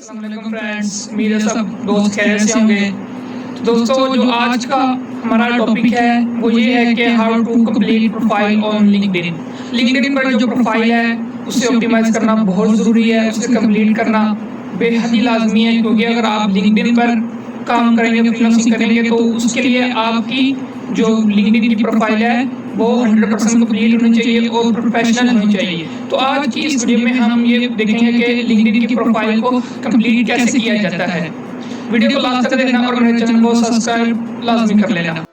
अस्सलाम वालेकुम फ्रेंड्स, मेरे सब दोस्त खैरियत से होंगे। तो दोस्तों, जो आज का हमारा टॉपिक है वो ये है कि how to complete profile on LinkedIn. LinkedIn पर जो प्रोफाइल है उसे ऑप्टिमाइज करना बहुत ज़रूरी है, उसे कंप्लीट करना बेहद ही लाजमी है, क्योंकि अगर आप लिंक्डइन पर काम करेंगे, फ्रीलांसिंग करेंगे, तो उसके लिए आपकी जो लिंक्डइन की प्रोफाइल है वो 100% कंप्लीट होनी चाहिए और प्रोफेशनल होनी चाहिए। तो आज की इस वीडियो में हम ये देखेंगे कि लिंक्डइन की प्रोफाइल को कंप्लीट कैसे किया जाता है। वीडियो को लास्ट तक देखना और मेरे चैनल को सब्सक्राइब लाजमी कर लेना।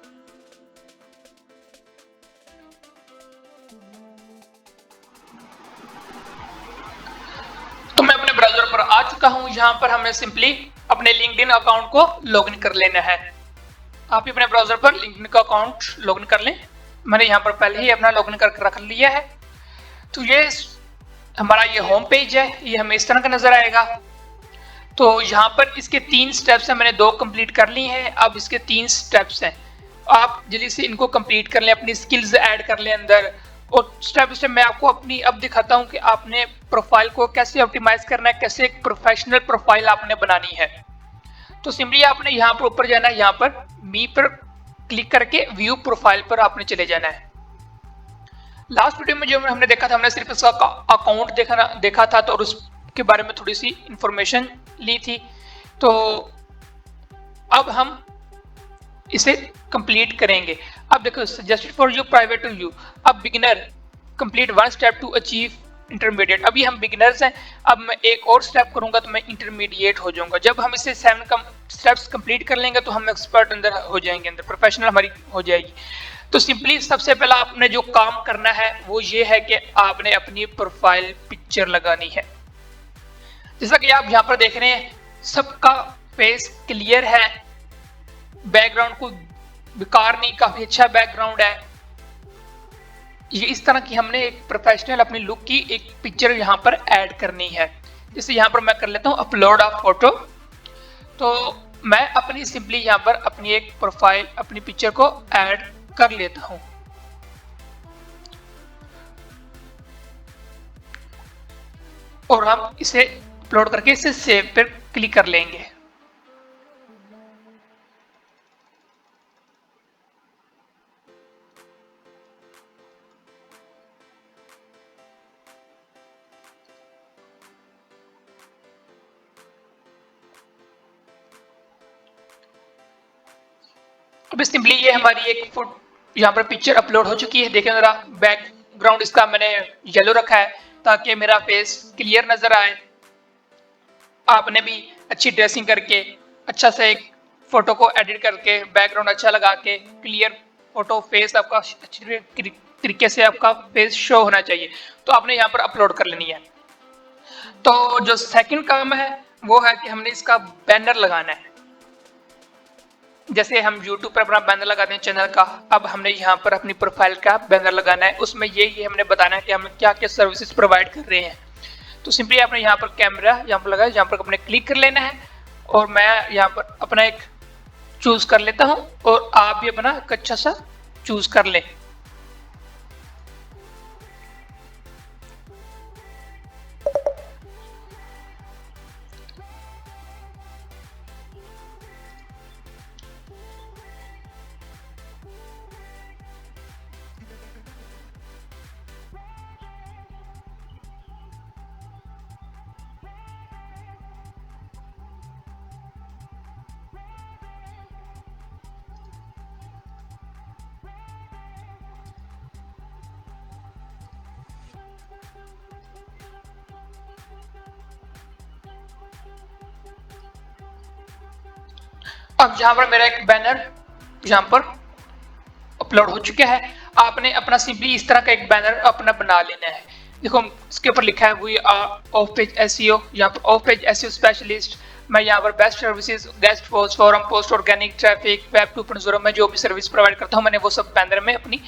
तो मैं अपने ब्राउज़र पर आ चुका हूं। यहाँ पर हमें सिंपली अपने लिंक्डइन अकाउंट को लॉगिन कर लेना है। आप अपने ब्राउज़र पर लिंक्डइन का अकाउंट लॉगिन कर लें। मैंने यहाँ पर पहले ही अपना लॉगिन करके रख लिया है। तो ये हमारा ये होम पेज है, ये हमें इस तरह का नजर आएगा। तो यहाँ पर इसके 3 स्टेप्स हैं, मैंने 2 कंप्लीट कर ली हैं। अब इसके 3 स्टेप्स हैं, आप जल्दी से इनको कंप्लीट कर लें, अपनी स्किल्स ऐड कर लें अंदर। और स्टेप बाय स्टेप मैं आपको अपनी अब दिखाता हूँ कि आपने प्रोफाइल को कैसे ऑप्टिमाइज करना है, कैसे एक प्रोफेशनल प्रोफाइल आपने बनानी है। तो सिंपली आपने यहाँ पर ऊपर जाना है, यहाँ पर मी पर क्लिक करके व्यू प्रोफाइल पर आपने चले जाना है। लास्ट वीडियो में जो हमने देखा था, हमने सिर्फ इसका अकाउंट देखा था, तो उसके बारे में थोड़ी सी इंफॉर्मेशन ली थी। तो अब हम इसे कंप्लीट करेंगे। अब देखो, suggested for you, private to you. अब beginner complete 1 step to achieve intermediate. अभी हम बिगिनर्स हैं, अब मैं एक और स्टेप करूंगा तो मैं इंटरमीडिएट हो जाऊंगा। जब हम इसे 7 स्टेप्स कंप्लीट कर लेंगे तो हम एक्सपर्ट अंदर हो जाएंगे, अंदर प्रोफेशनल हमारी हो जाएगी। तो सिंपली सबसे पहला आपने जो काम करना है वो ये है कि आपने अपनी प्रोफाइल पिक्चर लगानी है। जैसा कि आप यहाँ पर देख रहे हैं, सबका फेस क्लियर है, बैकग्राउंड कोई बेकार नहीं, काफी अच्छा बैकग्राउंड है। ये इस तरह की हमने एक प्रोफेशनल अपनी लुक की एक पिक्चर यहाँ पर ऐड करनी है। जैसे यहाँ पर मैं कर लेता हूँ अपलोड ऑफ फोटो। तो मैं अपनी सिंपली यहाँ पर अपनी एक प्रोफाइल, अपनी पिक्चर को ऐड कर लेता हूँ। और हम इसे अपलोड करके इसे सेव पर क्लिक कर लेंगे। अब सिंपली ये हमारी एक फुट यहाँ पर पिक्चर अपलोड हो चुकी है। देखें जरा, बैकग्राउंड इसका मैंने येलो रखा है ताकि मेरा फेस क्लियर नजर आए। आपने भी अच्छी ड्रेसिंग करके अच्छा सा एक फोटो को एडिट करके बैकग्राउंड अच्छा लगा के क्लियर फोटो, फेस आपका अच्छी तरीके से आपका फेस शो होना चाहिए। तो आपने यहाँ पर अपलोड कर लेनी है। तो जो सेकंड काम है वो है कि हमने इसका बैनर लगाना है। जैसे हम YouTube पर अपना बैनर लगाते हैं चैनल का, अब हमने यहाँ पर अपनी प्रोफाइल का बैनर लगाना है। उसमें ये हमने बताना है कि हम क्या क्या सर्विसेज प्रोवाइड कर रहे हैं। तो सिंपली आपने यहाँ पर कैमरा यहाँ पर लगाया, यहाँ पर अपने क्लिक कर लेना है। और मैं यहाँ पर अपना एक चूज कर लेता हूँ और आप भी अपना एक अच्छा सा चूज कर लें। अब यहाँ पर मेरा एक बैनर यहाँ पर अपलोड हो चुका है। आपने अपना सिंपली इस तरह का एक बैनर अपना बना लेना है। देखो इसके ऊपर लिखा है we are off page SEO, यहाँ पर ऑफ पेज एसईओ स्पेशलिस्ट। मैं यहाँ पर best services, guest post, forum post, organic traffic, web 2.0 में जो भी सर्विस प्रोवाइड करता हूँ मैंने वो सब बैनर में अपनी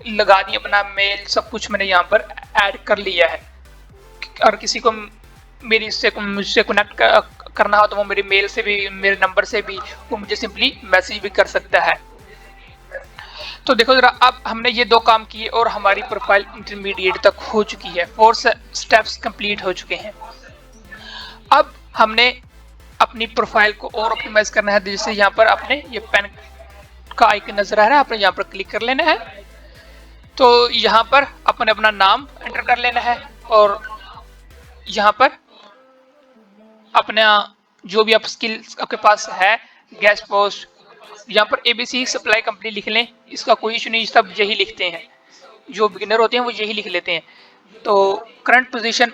लगा दी। अपना मेल सब कुछ मैंने यहाँ पर ऐड कर लिया है। और किसी को मुझसे कनेक्ट करना हो तो वो मेरी मेल से भी, मेरे नंबर से भी वो मुझे सिंपली मैसेज भी कर सकता है। तो देखो जरा, अब हमने ये 2 काम किए और हमारी प्रोफाइल इंटरमीडिएट तक हो चुकी है। 4 स्टेप्स कंप्लीट हो चुके हैं। अब हमने अपनी प्रोफाइल को और ऑप्टिमाइज करना है, जैसे यहाँ पर आपने ये पेन का आइकन नजर आ रहा है, आपने यहाँ पर क्लिक कर लेना है। तो यहाँ पर अपने अपना नाम एंटर कर लेना है और यहाँ पर अपना जो भी आप स्किल आपके पास है, गेस्ट पोस्ट, यहाँ पर एबीसी सप्लाई कंपनी लिख लें, इसका कोई इशू नहीं, सब यही लिखते हैं, जो बिगिनर होते हैं वो यही लिख लेते हैं। तो करंट पोजीशन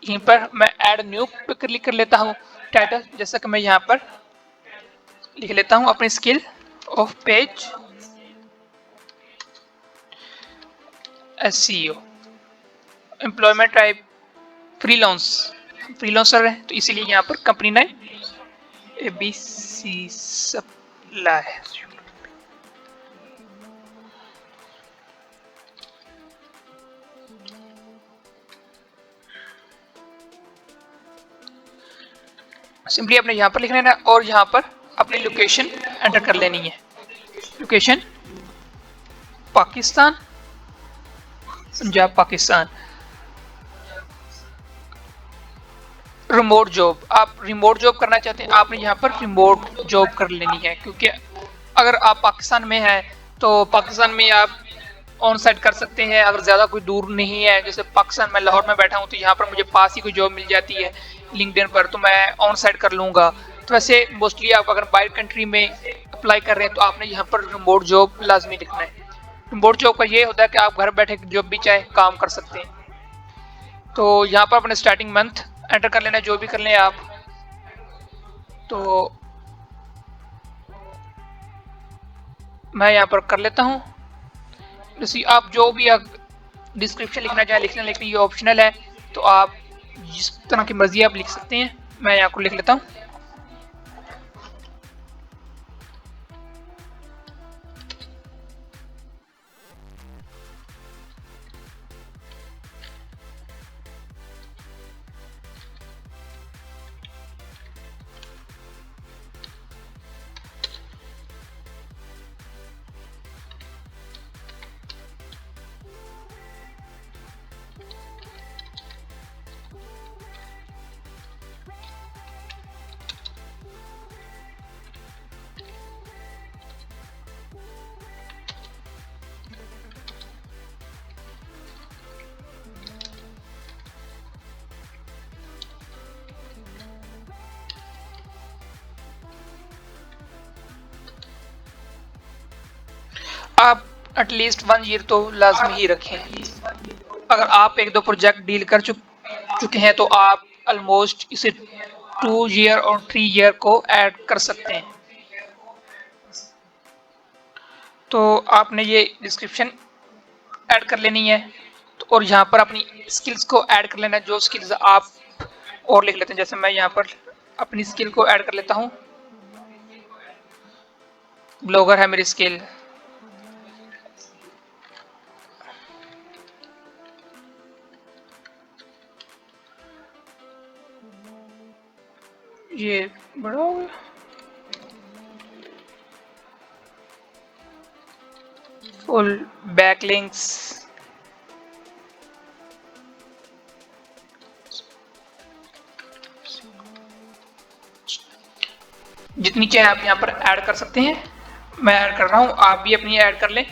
यहीं पर मैं ऐड न्यू पे क्लिक कर लेता हूँ। टाइटल जैसा कि मैं यहाँ पर लिख लेता हूँ अपनी skill of page SEO. Employment type freelancer है, तो इसीलिए यहाँ पर company name ABC supply. Simply आपने यहाँ पर लिख लेना और यहाँ पर अपनी लोकेशन एंटर कर लेनी है। Location Pakistan, Punjab Pakistan. Remote job, आप रिमोट जॉब करना चाहते हैं, आपने यहाँ पर रिमोट जॉब कर लेनी है, क्योंकि अगर आप पाकिस्तान में हैं तो पाकिस्तान में आप ऑन साइट कर सकते हैं। अगर ज़्यादा कोई दूर नहीं है, जैसे पाकिस्तान में लाहौर में बैठा हूँ तो यहाँ पर मुझे पास ही कोई जॉब मिल जाती है लिंक्डइन पर, तो मैं ऑन साइट कर लूँगा। तो वैसे मोस्टली आप अगर बाहर कंट्री में अप्लाई कर रहे हैं तो आपने यहाँ पर रिमोट जॉब लाजमी लिखना है। रिमोट जॉब का ये होता है कि आप घर बैठे जॉब भी चाहे काम कर सकते हैं। तो यहाँ पर अपने स्टार्टिंग मंथ एंटर कर लेना, जो भी कर लें आप। तो मैं यहाँ पर कर लेता हूँ। जैसे आप जो भी डिस्क्रिप्शन लिखना चाहें लिखना, लेकिन ये ऑप्शनल है, तो आप जिस तरह की मर्जी आप लिख सकते हैं। मैं यहाँ को लिख लेता हूँ। आप एटलीस्ट 1 ईयर तो लाजमी ही रखें। अगर आप 1-2 प्रोजेक्ट डील कर चुके हैं तो आप ऑलमोस्ट इसे 2 ईयर और 3 ईयर को ऐड कर सकते हैं। तो आपने ये डिस्क्रिप्शन ऐड कर लेनी है, तो और यहाँ पर अपनी स्किल्स को ऐड कर लेना है, जो स्किल्स आप और लिख लेते हैं। जैसे मैं यहाँ पर अपनी स्किल को ऐड कर लेता हूँ, ब्लॉगर है मेरी स्किल। ये बड़ा हो गया। फुल बैकलिंक्स, जितनी चाहे आप यहाँ पर ऐड कर सकते हैं। मैं ऐड कर रहा हूँ, आप भी अपनी ऐड कर लें।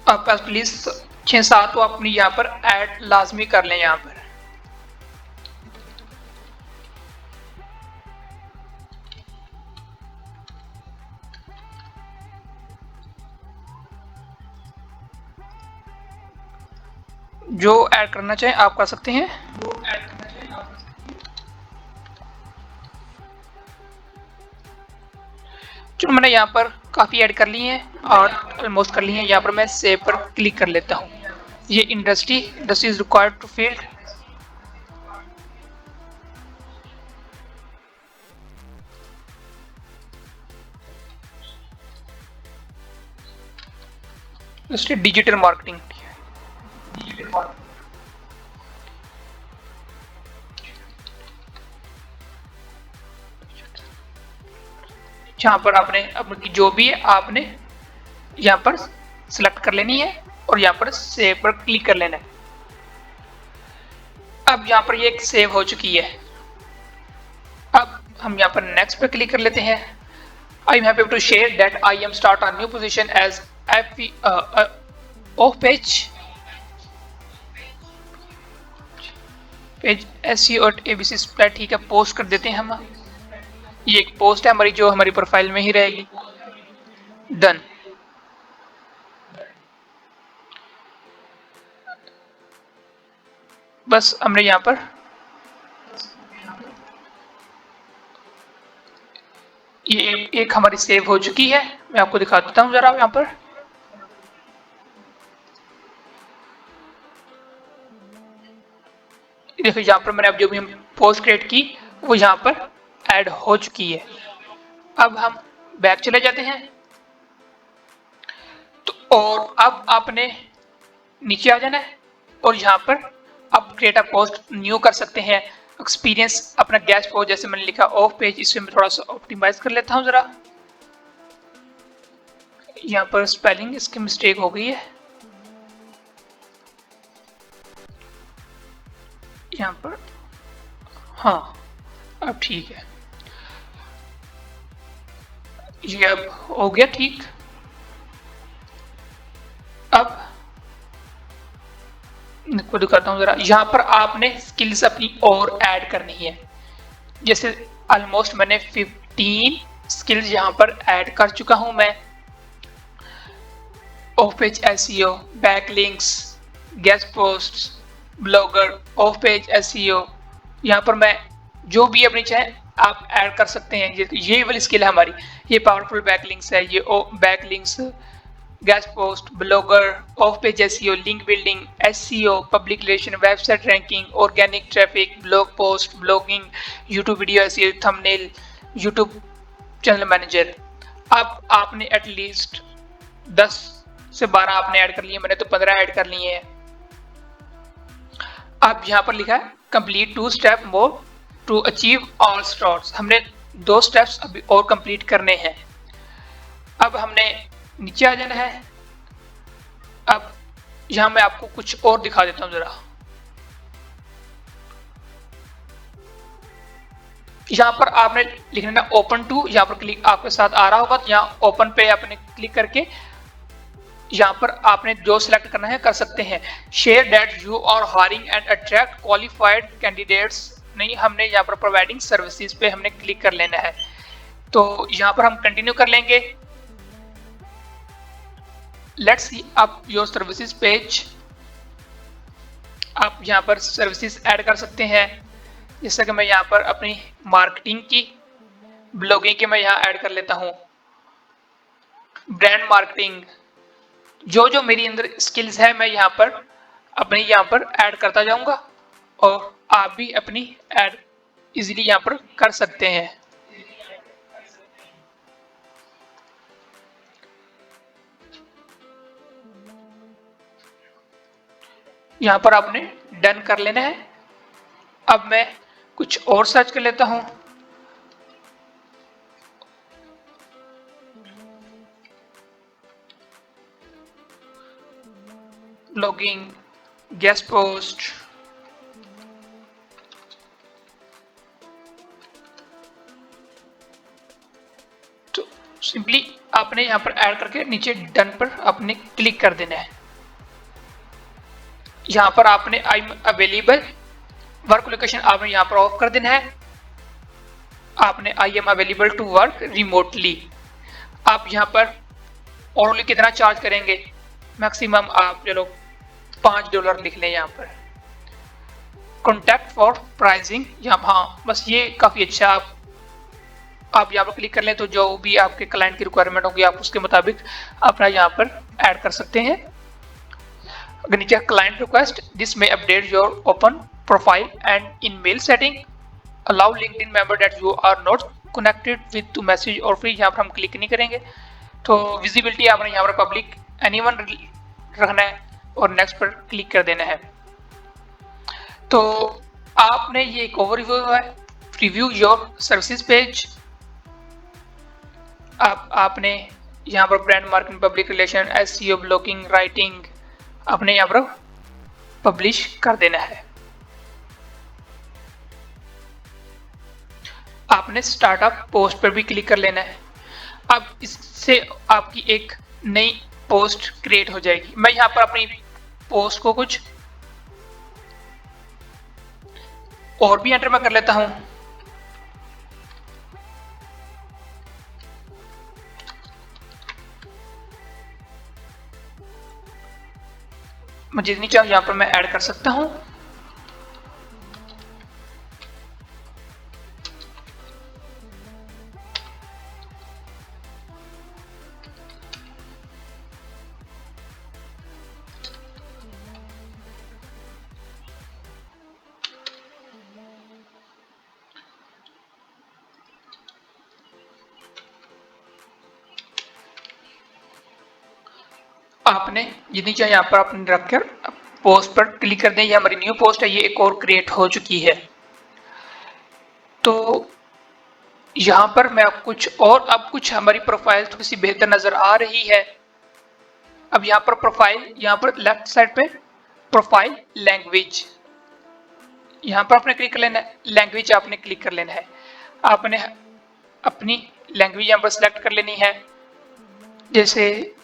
आप पास प्लीज 6-7 तो अपनी यहाँ पर ऐड लाजमी कर लें। यहाँ पर जो ऐड करना चाहें आप कर सकते हैं। चलो मैंने यहाँ पर काफ़ी ऐड कर ली हैं और ऑलमोस्ट कर ली हैं। यहाँ पर मैं सेव पर क्लिक कर लेता हूँ। ये industry is required to field, digital marketing. जहाँ पर आपने अपनी जो भी है आपने यहाँ पर सिलेक्ट कर लेनी है और यहाँ पर सेव पर क्लिक कर लेना है। अब यहाँ पर ये एक सेव हो चुकी है। अब हम यहाँ पर नेक्स्ट पे क्लिक कर लेते हैं। I am happy to share that I am start a new position as off page SEO ABC split. ठीक है, पोस्ट कर देते हैं हम। ये एक पोस्ट है हमारी जो हमारी प्रोफाइल में ही रहेगी। डन। बस हमने यहाँ पर ये एक हमारी सेव हो चुकी है। मैं आपको दिखा देता हूँ जरा यहाँ पर। देखिए यहाँ पर मैंने अब जो भी हम पोस्ट क्रिएट की वो यहाँ पर ऐड हो चुकी है। अब हम बैक चले जाते हैं तो और अब आपने नीचे आ जाना है और यहाँ पर अब क्रिएट अ पोस्ट न्यू कर सकते हैं। एक्सपीरियंस अपना गेस्ट पोस्ट जैसे मैंने लिखा ऑफ पेज, इसे मैं थोड़ा सा ऑप्टिमाइज कर लेता हूँ जरा। यहाँ पर स्पेलिंग इसकी मिस्टेक हो गई है। यहाँ पर हाँ, अब ठीक है, ये अब हो गया ठीक। अब को दिखाता हूँ जरा। यहाँ पर आपने स्किल्स अपनी और ऐड करनी है। जैसे ऑलमोस्ट मैंने 15 स्किल्स यहाँ पर ऐड कर चुका हूँ मैं। Of page SEO, backlinks, guest post, blogger, of page SEO, यहाँ पर मैं जो भी अपनी चाहे आप ऐड कर सकते हैं। ये वाली स्किल है हमारी। ये पावरफुल बैकलिंक्स है, ये backlinks, guest post, blogger, of page SEO, link building, SEO, public relation, website ranking, organic traffic, blog post, blogging, YouTube video SEO, thumbnail, YouTube channel manager. अब आपने एटलीस्ट 10 से 12 आपने ऐड कर लिए, मैंने तो 15 ऐड कर लिए हैं। अब यहाँ पर लिखा है complete 2 step more to achieve all stars. हमने 2 स्टेप्स अभी और कंप्लीट करने हैं। अब हमने नीचे आ जाना है। अब यहाँ मैं आपको कुछ और दिखा देता हूँ जरा। यहाँ पर आपने लिखना है ओपन टू, यहाँ पर क्लिक आपके साथ आ रहा होगा, यहाँ ओपन पे आपने क्लिक करके यहाँ पर आपने जो सिलेक्ट करना है कर सकते हैं। Share that you are hiring and attract qualified candidates, नहीं, हमने यहाँ पर प्रोवाइडिंग सर्विसेज पे हमने क्लिक कर लेना है। तो यहाँ पर हम कंटिन्यू कर लेंगे। Let's see up your services page. आप यहाँ पर सर्विसेज ऐड कर सकते हैं। जैसे कि मैं यहाँ पर अपनी मार्केटिंग की, ब्लॉगिंग की मैं यहाँ ऐड कर लेता हूँ, ब्रांड मार्केटिंग, जो जो मेरी अंदर स्किल्स है मैं यहाँ पर अपनी यहाँ पर ऐड करता जाऊंगा और आप भी अपनी ऐड इजीली यहाँ पर कर सकते हैं। यहाँ पर आपने डन कर लेना है। अब मैं कुछ और सर्च कर लेता हूँ। ब्लॉगिंग, गेस्ट पोस्ट, तो सिंपली आपने यहाँ पर ऐड करके नीचे डन पर आपने क्लिक कर देना है। यहाँ पर आपने I am available work location आपने यहाँ पर ऑफ कर देना है। आपने I am available to work remotely. आप यहाँ पर ओनली कितना चार्ज करेंगे, मैक्सिमम आप चलो $5 लिख लें यहाँ पर। कॉन्टैक्ट फॉर प्राइसिंग, यहाँ हाँ बस ये काफ़ी अच्छा। आप यहाँ पर क्लिक कर लें तो जो भी आपके क्लाइंट की रिक्वायरमेंट होगी आप उसके मुताबिक अपना यहाँ पर ऐड कर सकते हैं। अगर नीचे क्लाइंट रिक्वेस्ट, दिस में update your open profile and in mail setting, allow LinkedIn member that you are not connected with to message और फ्री। यहाँ पर हम क्लिक नहीं करेंगे। तो विजिबिलिटी आपने यहाँ पर पब्लिक एनीवन रखना है और नेक्स्ट पर क्लिक कर देना है। तो आपने ये एक ओवरव्यू है, रिव्यू योर सर्विसेज पेज। आपने यहाँ पर brand marketing, public relation, SEO, blogging, writing आपने यहाँ पर पब्लिश कर देना है। आपने स्टार्टअप पोस्ट पर भी क्लिक कर लेना है। अब इससे आपकी एक नई पोस्ट क्रिएट हो जाएगी। मैं यहाँ पर अपनी पोस्ट को कुछ और भी एंटर मैं कर लेता हूं। मैं जितनी चाहूँ यहाँ पर मैं ऐड कर सकता हूँ। आपने जितनी चाहे यहाँ पर आपने रखकर पोस्ट पर क्लिक कर दें। ये हमारी न्यू पोस्ट है, ये एक और क्रिएट हो चुकी है। तो यहाँ पर मैं अब कुछ हमारी प्रोफाइल थोड़ी सी बेहतर नजर आ रही है। अब यहाँ पर प्रोफाइल, यहाँ पर लेफ्ट साइड पे प्रोफाइल लैंग्वेज, यहाँ पर आपने क्लिक कर लेना है। लैंग्वेज आपने क्लिक कर लेना है। आपने अपनी लैंग्वेज यहाँ पर सिलेक्ट कर लेनी है। जैसे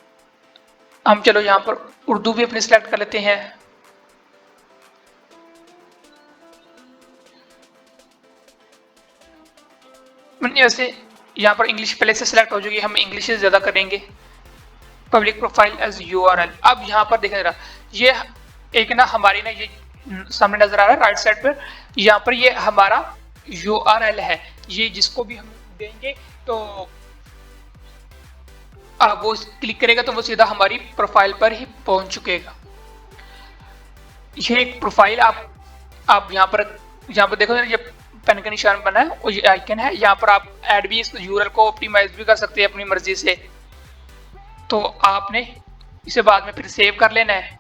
हम चलो यहाँ पर उर्दू भी अपनी सिलेक्ट कर लेते हैं। वैसे यहाँ पर इंग्लिश पहले से सिलेक्ट हो चुकी है, हम इंग्लिश से ज्यादा करेंगे। Public profile as URL. अब यहाँ पर देखा जरा, ये एक ना हमारी ना ये सामने नजर आ रहा है राइट साइड पर, यहाँ पर ये हमारा यूआरएल है। ये जिसको भी हम देंगे तो वो क्लिक करेगा तो वो सीधा हमारी प्रोफाइल पर ही पहुंच चुकेगा। ये एक प्रोफाइल आप यहाँ पर देखो, ये पेन का निशान बना है और ये आइकन है। यहाँ पर आप ऐड भी इस यूआरएल को ऑप्टिमाइज भी कर सकते हैं अपनी मर्जी से। तो आपने इसे बाद में फिर सेव कर लेना है।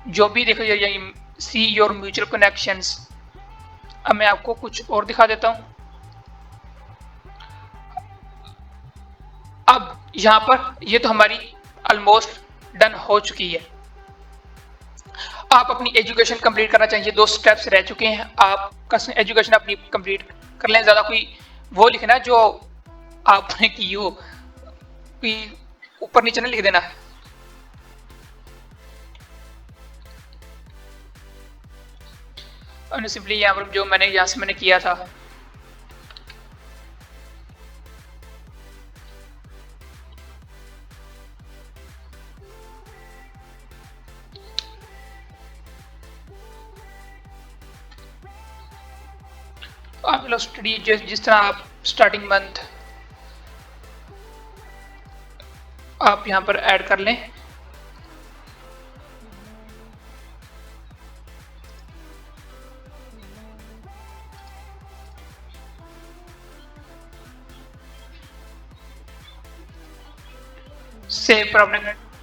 जो भी देखो ये सी योर म्यूचुअल कनेक्शंस। अब मैं आपको कुछ और दिखा देता हूँ। अब यहाँ पर ये तो हमारी ऑलमोस्ट डन हो चुकी है। आप अपनी एजुकेशन कंप्लीट करना चाहिए, 2 स्टेप्स रह चुके हैं। आप एजुकेशन अपनी कंप्लीट कर लें। ज़्यादा कोई वो लिखना जो आपने की हो, कोई ऊपर नीचे नहीं लिख देना। और सिंपली यहाँ पर जो यहाँ से मैंने किया था, आप लोग स्टडी जिस तरह आप स्टार्टिंग मंथ आप यहाँ पर ऐड कर लें। सेव पर आपने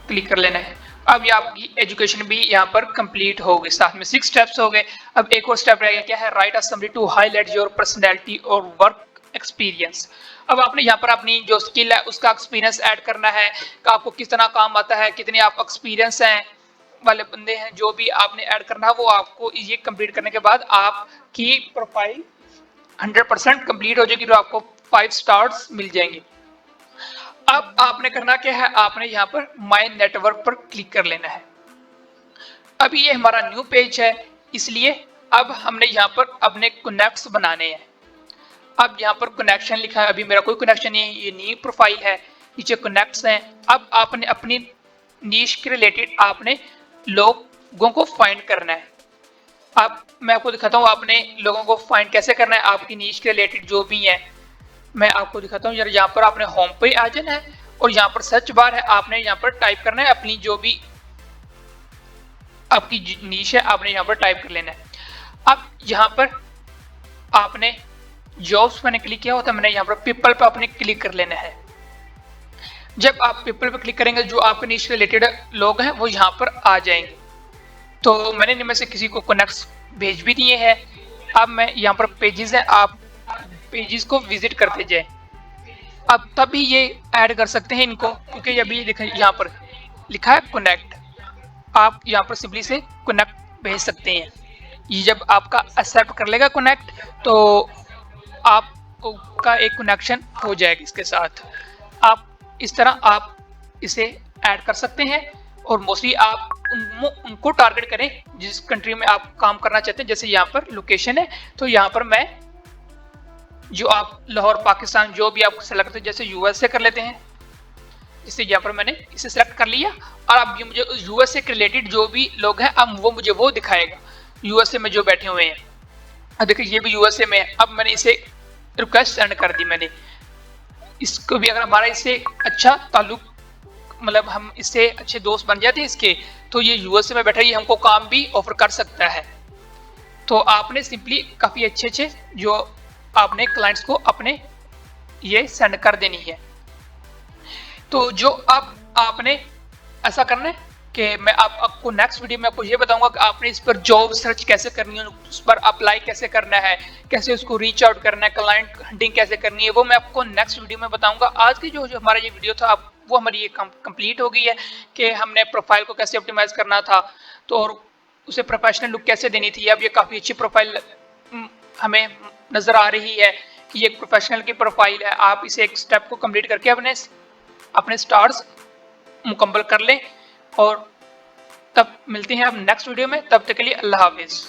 क्लिक कर लेना है। अब ये आपकी एजुकेशन भी यहाँ पर कंप्लीट हो गई। साथ में 6 स्टेप्स हो गए। अब एक और स्टेप रह गया, क्या है? Write a summary to highlight your personality और वर्क एक्सपीरियंस। अब आपने यहाँ पर अपनी जो स्किल है उसका एक्सपीरियंस ऐड करना है कि आपको किस तरह काम आता है, कितने आप एक्सपीरियंस हैं वाले बंदे हैं, जो भी आपने ऐड करना है वो आपको ये कंप्लीट करने के बाद आपकी प्रोफाइल 100% कंप्लीट हो जाएगी, तो आपको 5 स्टार्स मिल जाएंगे। अब आपने करना क्या है? आपने यहाँ पर माय नेटवर्क पर क्लिक कर लेना है। अभी ये हमारा न्यू पेज है, इसलिए अब हमने यहाँ पर अपने कनेक्ट्स बनाने हैं। अब यहाँ पर कनेक्शन लिखा है, अभी मेरा कोई कनेक्शन नहीं है, ये न्यू प्रोफाइल है, नीचे कनेक्ट्स हैं। अब आपने अपनी नीश के रिलेटेड आपने लोगों को फाइंड करना है। अब मैं आपको दिखाता हूँ आपने लोगों को फाइंड कैसे करना है। आपकी नीश के रिलेटेड जो भी है मैं आपको दिखाता हूँ। यार यहाँ पर आपने होम पे आ जाना है और यहाँ पर सर्च बार है, आपने यहाँ पर टाइप करना है अपनी जो भी आपकी नीश है, आपने यहाँ पर टाइप कर लेना है। अब यहाँ पर आपने जॉब्स मैंने क्लिक किया होता है, मैंने यहाँ पर पीपल पर आपने क्लिक कर लेना है। जब आप पीपल पर क्लिक करेंगे जो आपके नीश रिलेटेड लोग हैं वो यहाँ पर आ जाएंगे। तो मैंने इनमें से किसी को कनेक्ट्स भेज भी दिए हैं। अब मैं यहाँ पर पेजेस है, आप पेजेस को विजिट करते जाए। अब तभी ये ऐड कर सकते हैं इनको, क्योंकि अभी देखें यहाँ पर लिखा है कनेक्ट, आप यहाँ पर सिंपली से कनेक्ट भेज सकते हैं। ये जब आपका एक्सेप्ट कर लेगा कनेक्ट, तो आपका एक कनेक्शन हो जाएगा इसके साथ। आप इस तरह आप इसे ऐड कर सकते हैं, और मोस्टली आप उनको टारगेट करें जिस कंट्री में आप काम करना चाहते हैं। जैसे यहाँ पर लोकेशन है, तो यहाँ पर मैं जो आप लाहौर पाकिस्तान जो भी आप सेलेक्ट करते हैं, जैसे यूएसए कर लेते हैं। इससे यहाँ पर मैंने इसे सेलेक्ट कर लिया, और अब ये मुझे यूएसए के रिलेटेड जो भी लोग हैं अब वो मुझे वो दिखाएगा, यूएसए में जो बैठे हुए हैं। अब देखिए ये भी यूएसए में है। अब मैंने इसे रिक्वेस्ट सेंड कर दी मैंने। इसको भी अगर हमारा इससे अच्छा ताल्लुक, मतलब हम इससे अच्छे दोस्त बन जाते हैं इसके, तो ये यूएसए में बैठा ये हमको काम भी ऑफर कर सकता है। तो आपने सिंपली काफ़ी अच्छे जो आपने क्लाइंट्स को अपने ये सेंड कर देनी है। तो जो अब आपने ऐसा करना है कि मैं आपको नेक्स्ट वीडियो में आपको ये बताऊंगा कि आपने इस पर जॉब सर्च कैसे करनी है, उस पर अप्लाई कैसे करना है, कैसे उसको रीच आउट करना है, क्लाइंट हंटिंग कैसे करनी है, वो मैं आपको नेक्स्ट वीडियो में बताऊंगा। आज की जो हमारा ये वीडियो था वो हमारी ये कंप्लीट हो गई है कि हमने प्रोफाइल को कैसे ऑप्टिमाइज करना था, तो और उसे प्रोफेशनल लुक कैसे देनी थी। अब ये काफ़ी अच्छी प्रोफाइल हमें नज़र आ रही है कि ये एक प्रोफेशनल की प्रोफाइल है। आप इसे एक स्टेप को कंप्लीट करके अपने स्टार्स मुकम्मल कर लें, और तब मिलते हैं अब नेक्स्ट वीडियो में। तब तक के लिए अल्लाह हाफिज़।